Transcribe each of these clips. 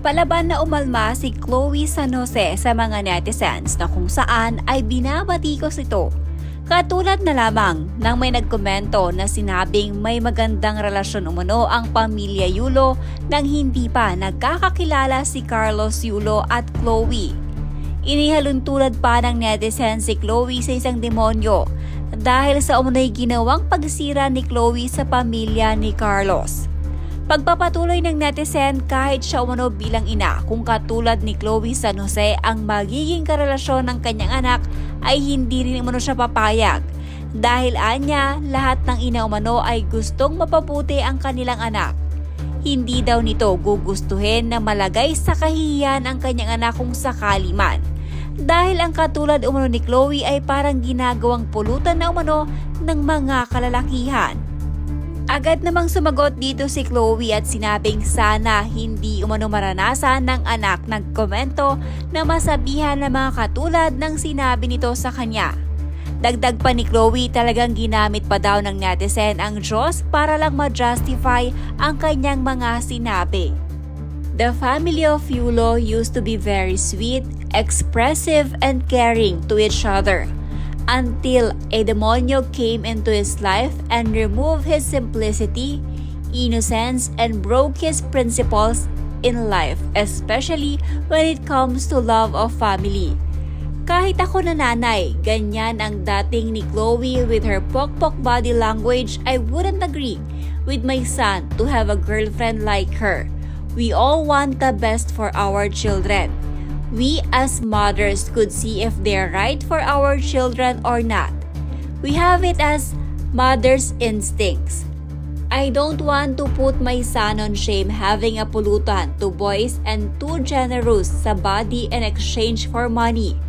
Palaban na umalma si Chloe San Jose sa mga netizens na kung saan ay binabatikos ito. Katulad na lamang nang may nagkomento na sinabing may magandang relasyon umano ang pamilya Yulo nang hindi pa nagkakakilala si Carlos Yulo at Chloe. Inihaluntulad pa ng netizen si Chloe sa isang demonyo dahil sa umano'y ginawang pagsira ni Chloe sa pamilya ni Carlos. Pagpapatuloy ng netizen kahit siya umano bilang ina kung katulad ni Chloe San Jose ang magiging karelasyon ng kanyang anak ay hindi rin umano siya papayag. Dahil anya, lahat ng ina umano ay gustong mapabuti ang kanilang anak. Hindi daw nito gugustuhin na malagay sa kahihiyan ang kanyang anak kung sakali man. Dahil ang katulad umano ni Chloe ay parang ginagawang pulutan na umano ng mga kalalakihan. Agad namang sumagot dito si Chloe at sinabing sana hindi umano maranasan ng anak nagkomento na masabihan ng mga katulad ng sinabi nito sa kanya. Dagdag pa ni Chloe, talagang ginamit pa daw ng netizen ang Diyos para lang ma-justify ang kanyang mga sinabi. The family of Yulo used to be very sweet, expressive, and caring to each other. Until a demonyo came into his life and removed his simplicity, innocence, and broke his principles in life, especially when it comes to love of family. Kahit ako na nanay, ganyan ang dating ni Chloe with her pokpok body language, I wouldn't agree with my son to have a girlfriend like her. We all want the best for our children. We as mothers could see if they're right for our children or not. We have it as mother's instincts. I don't want to put my son on shame having a pulutan to boys and too generous sa body in exchange for money.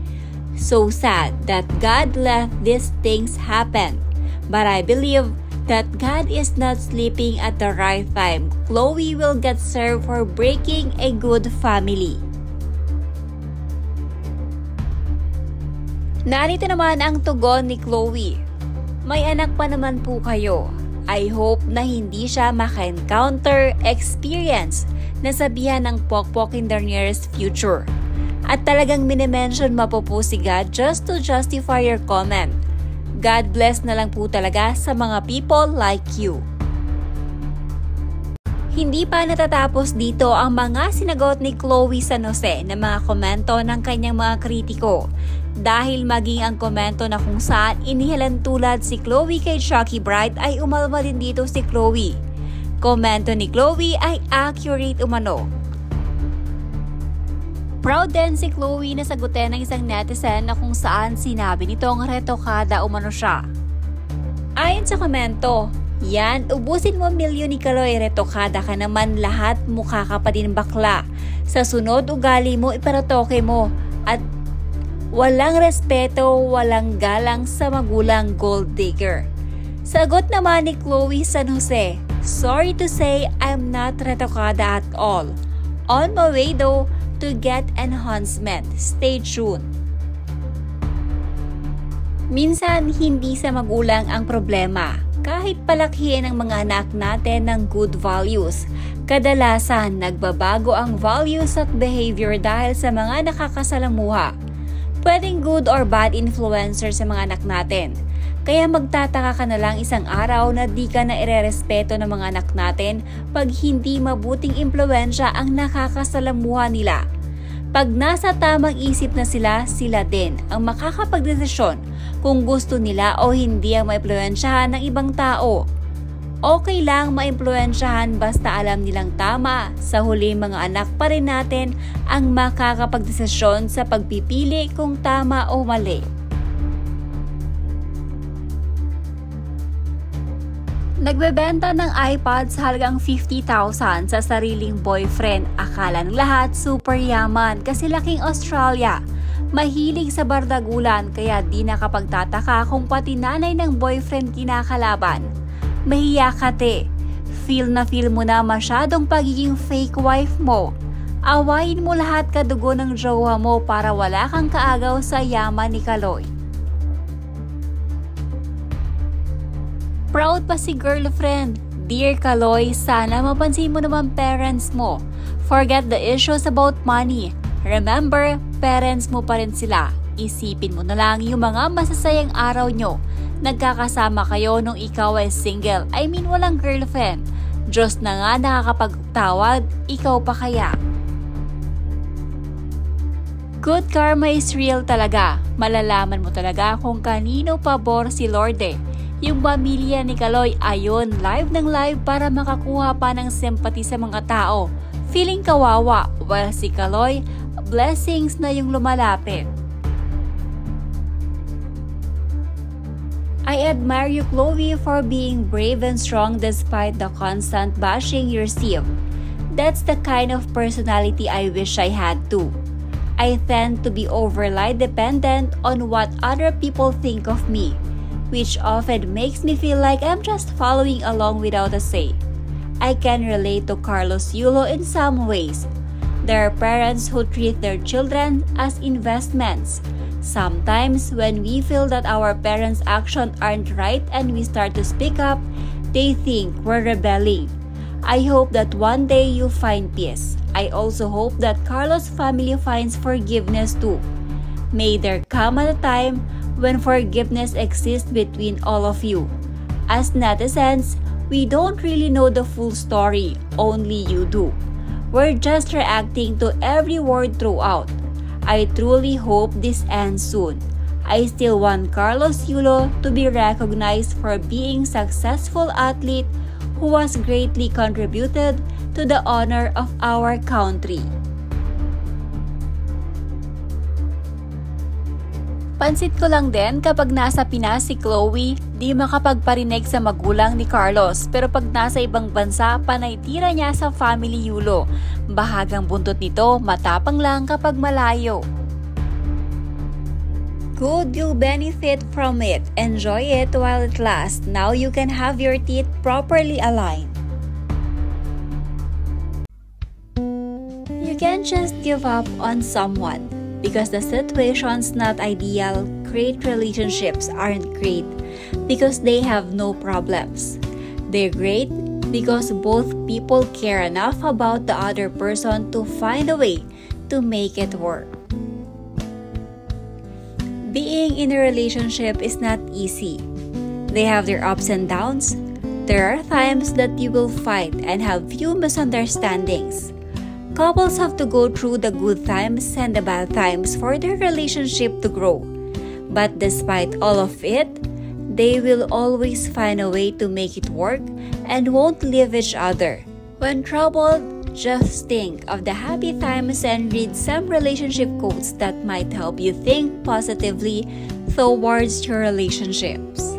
So sad that God let these things happen. But I believe that God is not sleeping at the right time. Chloe will get served for breaking a good family. Narito naman ang tugon ni Chloe. May anak pa naman po kayo. I hope na hindi siya maka-encounter experience na sabihan ng pokpok in the nearest future. At talagang minimension mo po si God just to justify your comment. God bless na lang po talaga sa mga people like you. Hindi pa natatapos dito ang mga sinagot ni Chloe San Jose na mga komento ng kanyang mga kritiko. Dahil maging ang komento na kung saan inihalantulad si Chloe kay Chucky Bright ay umalma din dito si Chloe. Komento ni Chloe ay accurate umano. Proud din si Chloe na sagutin ng isang netizen na kung saan sinabi nitong retokada umano siya. Ayon sa komento, yan, ubusin mo milyon ni Kaloy, retokada ka naman lahat, mukha ka pa din bakla. Sa sunod ugali mo, iparatoke mo. At walang respeto, walang galang sa magulang gold digger. Sagot naman ni Chloe San Jose, sorry to say I'm not retokada at all. On my way though to get enhancement. Stay tuned. Minsan, hindi sa magulang ang problema. Kahit palakihin ang mga anak natin ng good values, kadalasan nagbabago ang values at behavior dahil sa mga nakakasalamuha. Pwedeng good or bad influencer sa mga anak natin. Kaya magtataka ka na lang isang araw na di ka na irerespeto ng mga anak natin pag hindi mabuting impluensya ang nakakasalamuha nila. Pag nasa tamang isip na sila, sila din ang makakapagdesisyon kung gusto nila o hindi ang maimpluwensyahan ng ibang tao. Okay lang maimpluwensyahan basta alam nilang tama. Sa huli mga anak pa rin natin ang makakapagdesisyon sa pagpipili kung tama o mali. Nagbebenta ng iPad sa halagang 50,000 sa sariling boyfriend. Akala ng lahat super yaman kasi laking Australia. Mahilig sa bardagulan kaya di nakapagtataka kung pati nanay ng boyfriend kinakalaban. Mahiya ka te. Feel mo na masyadong pagiging fake wife mo. Awayin mo lahat kadugo ng jowa mo para wala kang kaagaw sa yaman ni Kaloy. Proud pa si girlfriend. Dear Kaloy, sana mapansin mo naman parents mo. Forget the issues about money. Remember, parents mo pa rin sila. Isipin mo na lang yung mga masasayang araw nyo. Nagkakasama kayo nung ikaw ay single. I mean, walang girlfriend. Diyos na nga nakakapagtawad, ikaw pa kaya? Good karma is real talaga. Malalaman mo talaga kung kanino pabor si Lorde. Yung pamilya ni Kaloy ayon live ng live para makakuha pa ng sympathy sa mga tao. Feeling kawawa, while si Kaloy, blessings na yung lumalapit. I admire you, Chloe, for being brave and strong despite the constant bashing you receive. That's the kind of personality I wish I had too. I tend to be overly dependent on what other people think of me, which often makes me feel like I'm just following along without a say. I can relate to Carlos Yulo in some ways. There are parents who treat their children as investments. Sometimes, when we feel that our parents' actions aren't right and we start to speak up, they think we're rebelling. I hope that one day you find peace. I also hope that Carlos' family finds forgiveness too. May there come a time when forgiveness exists between all of you. As netizens, we don't really know the full story, only you do. We're just reacting to every word throughout. I truly hope this ends soon. I still want Carlos Yulo to be recognized for being a successful athlete who has greatly contributed to the honor of our country. Pansit ko lang din kapag nasa Pinas si Chloe, di makapagparinig sa magulang ni Carlos. Pero pag nasa ibang bansa, panay tira niya sa family Yulo. Bahagang buntot nito, matapang lang kapag malayo. Good, you'll benefit from it. Enjoy it while it lasts. Now you can have your teeth properly aligned. You can't just give up on someone. Because the situation's not ideal, great relationships aren't great because they have no problems. They're great because both people care enough about the other person to find a way to make it work. Being in a relationship is not easy. They have their ups and downs. There are times that you will fight and have few misunderstandings. Couples have to go through the good times and the bad times for their relationship to grow. But despite all of it, they will always find a way to make it work and won't leave each other. When troubled, just think of the happy times and read some relationship quotes that might help you think positively towards your relationships.